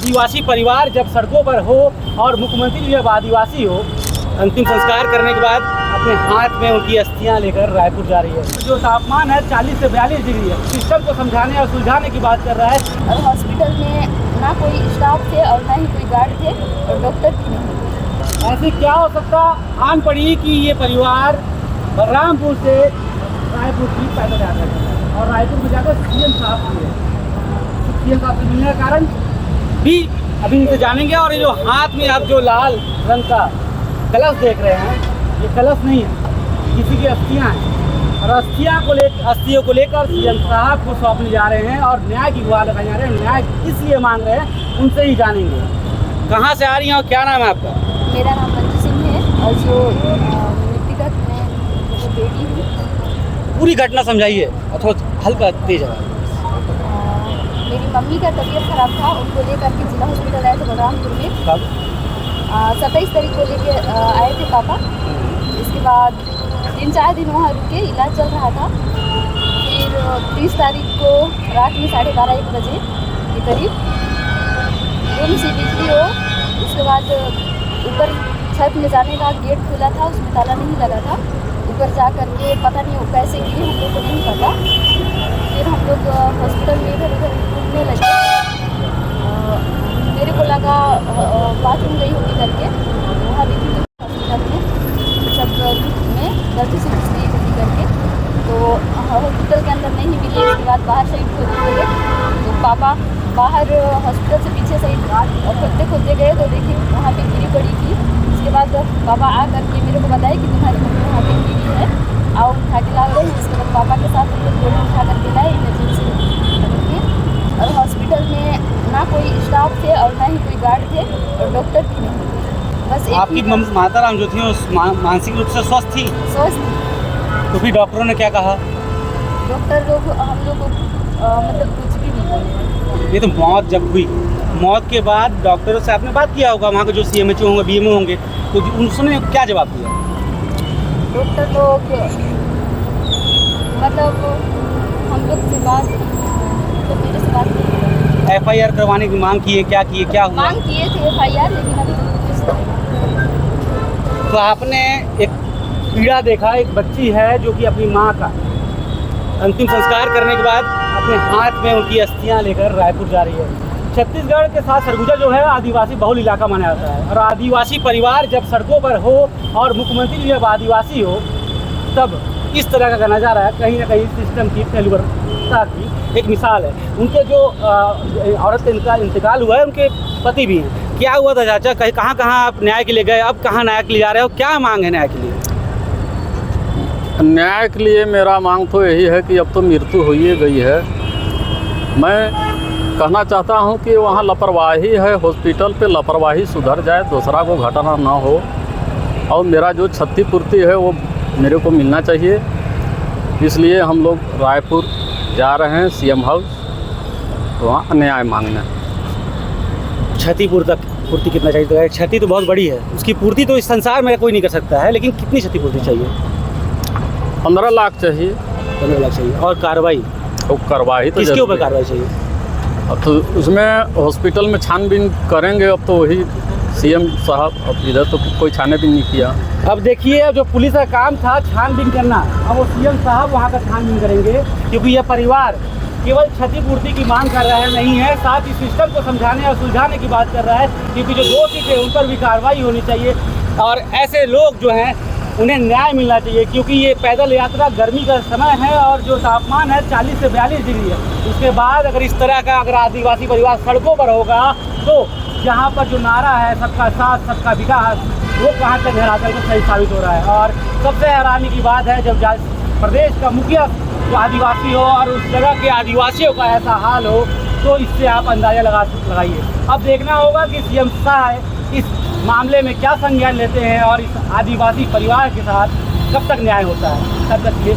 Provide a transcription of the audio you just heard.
आदिवासी परिवार जब सड़कों पर हो और मुख्यमंत्री जब आदिवासी हो, अंतिम संस्कार करने के बाद अपने हाथ में उनकी अस्थियां लेकर रायपुर जा रही है। जो तापमान है 40 से 42 डिग्री है। सिस्टम को समझाने और सुलझाने की बात कर रहा है। और हॉस्पिटल में ना कोई स्टाफ थे और ना ही कोई गार्ड थे और डॉक्टर भी नहीं। ऐसे क्या हो सकता आन पड़ी कि ये परिवार बलरामपुर से रायपुर की पैदल यात्रा कर रहा है और रायपुर में जाकर सीएम साहब मिले। सीएम साहब से मिलने का कारण भी अभी इनसे जानेंगे। और ये जो हाथ में आप जो लाल रंग का कलश देख रहे हैं, ये कलश नहीं है, किसी की अस्थियां हैं और अस्थियों को लेकर सीएम साहब को सौंपने जा रहे हैं और न्याय की गुहार लगाने जा रहे हैं। न्याय किस लिए मांग रहे हैं उनसे ही जानेंगे। कहाँ से आ रही हैं और क्या नाम है आपका? मेरा नाम मंजू सिंह है और जो व्यक्तिगत मैं जो बेटी हूँ। पूरी घटना समझाइए और थोड़ा हल्का तेज है। मेरी मम्मी का तबीयत खराब था, उनको लेकर के जिला हॉस्पिटल आए थे बलरामपुर में। 27 तारीख को लेके आए थे पापा। इसके बाद 3-4 दिन वहाँ रुके, इलाज चल रहा था। फिर 30 तारीख को रात में 12:30-1 बजे के करीब रूम से बिजली हो। उसके बाद ऊपर छत में जाने का गेट खुला था, उसमें ताला नहीं लगा था। ऊपर जा कर के पता नहीं वो कैसे गिरे, हम लोग को नहीं पता। फिर हम लोग हॉस्पिटल में इधर उधर घूमने लगे। मेरे को लगा बाथरूम गई होगी करके, वहाँ देखी तो हॉस्पिटल में सब में गलती से घुस गई होगी करके, तो हॉस्पिटल के अंदर नहीं मिली। इसके बाद बाहर साइड खोदने लगे, तो पापा बाहर हॉस्पिटल से पीछे साइड खोदते खोदते गए तो देखिए वहाँ पे गिरी पड़ी थी। उसके बाद पापा आ करके मेरे को बताया कि तुम्हारी मम्मी वहाँ पे गिरी है, आओ उठा के ला रहे हैं। उसके बाद पापा के साथ हम लोग दोनों उठा करके लाए इमरजेंसी करके। और हॉस्पिटल में ना कोई स्टाफ थे और ना ही कोई गार्ड थे और डॉक्टर भी नहीं। बस आपकी माताराम जो थी उस मानसिक रूप से स्वस्थ थी? स्वस्थ। तो फिर डॉक्टरों ने क्या कहा? डॉक्टर लोग हम लोग को मतलब कुछ भी नहीं बोले। ये तो मौत जब हुई, मौत के बाद डॉक्टरों से आपने बात किया होगा, वहाँ के जो CMHO होंगे, BMO होंगे, तो उन्होंने क्या जवाब दिया? डॉक्टर लोग मतलब हम लोग से बात तो मेरे से बात नहीं। FIR करवाने की मांग की है, क्या किए, क्या हुआ? मांग किए थे FIR, लेकिन अभी कुछ नहीं। तो आपने एक पीड़ा देखा, एक बच्ची है जो कि अपनी माँ का अंतिम संस्कार करने के बाद अपने हाथ में उनकी अस्थियां लेकर रायपुर जा रही है। छत्तीसगढ़ के साथ सरगुजा जो है आदिवासी बहुल इलाका माना जाता है और आदिवासी परिवार जब सड़कों पर हो और मुख्यमंत्री जब आदिवासी हो, तब इस तरह का नज़ारा है। कहीं ना कहीं सिस्टम की फेल्यूरता की एक मिसाल है। उनके जो औरत का इंतकाल हुआ है, उनके पति भी हैं। क्या हुआ था चाचा? कहाँ कहाँ आप न्याय के लिए गए, अब कहाँ न्याय के लिए जा रहे हो? क्या मांग है न्याय के लिए? न्याय के लिए मेरा मांग तो यही है कि अब तो मृत्यु हो ही गई है। मैं कहना चाहता हूं कि वहां लापरवाही है, हॉस्पिटल पे लापरवाही सुधर जाए, दूसरा को घटना ना हो और मेरा जो क्षतिपूर्ति है वो मेरे को मिलना चाहिए। इसलिए हम लोग रायपुर जा रहे हैं CM हाउस, वहाँ न्याय मांगने। क्षतिपूर्ति कितना चाहिए? तो क्षति तो बहुत बड़ी है, उसकी पूर्ति तो इस संसार में कोई नहीं कर सकता है, लेकिन कितनी क्षतिपूर्ति चाहिए? 15 लाख चाहिए। 15 लाख चाहिए। और कार्रवाई? तो कार्रवाई तो किसके ऊपर कार्रवाई चाहिए? अब तो उसमें हॉस्पिटल में छानबीन करेंगे। अब तो वही CM साहब, अब इधर तो कोई छानबीन नहीं किया। अब देखिए, जो पुलिस का काम था छानबीन करना, अब वो CM साहब वहाँ का छानबीन करेंगे, क्योंकि यह परिवार केवल क्षतिपूर्ति की मांग कर रहा है नहीं है, साथ ही सिस्टम को समझाने और सुलझाने की बात कर रहा है, क्योंकि जो दोषी थे उन पर भी कार्रवाई होनी चाहिए और ऐसे लोग जो हैं उन्हें न्याय मिलना चाहिए। क्योंकि ये पैदल यात्रा गर्मी का समय है और जो तापमान है 40 से 42 डिग्री है। उसके बाद अगर इस तरह का अगर आदिवासी परिवार सड़कों पर होगा तो यहाँ पर जो नारा है सबका साथ सबका विकास, वो कहाँ तक धरातल को सही साबित हो रहा है। और सबसे हैरानी की बात है जब प्रदेश का मुखिया जो आदिवासी हो और उस जगह के आदिवासियों का ऐसा हाल हो, तो इससे आप अंदाज़ा लगाइए। अब देखना होगा कि CM साहब इस मामले में क्या संज्ञान लेते हैं और इस आदिवासी परिवार के साथ कब तक न्याय होता है। तब तक ये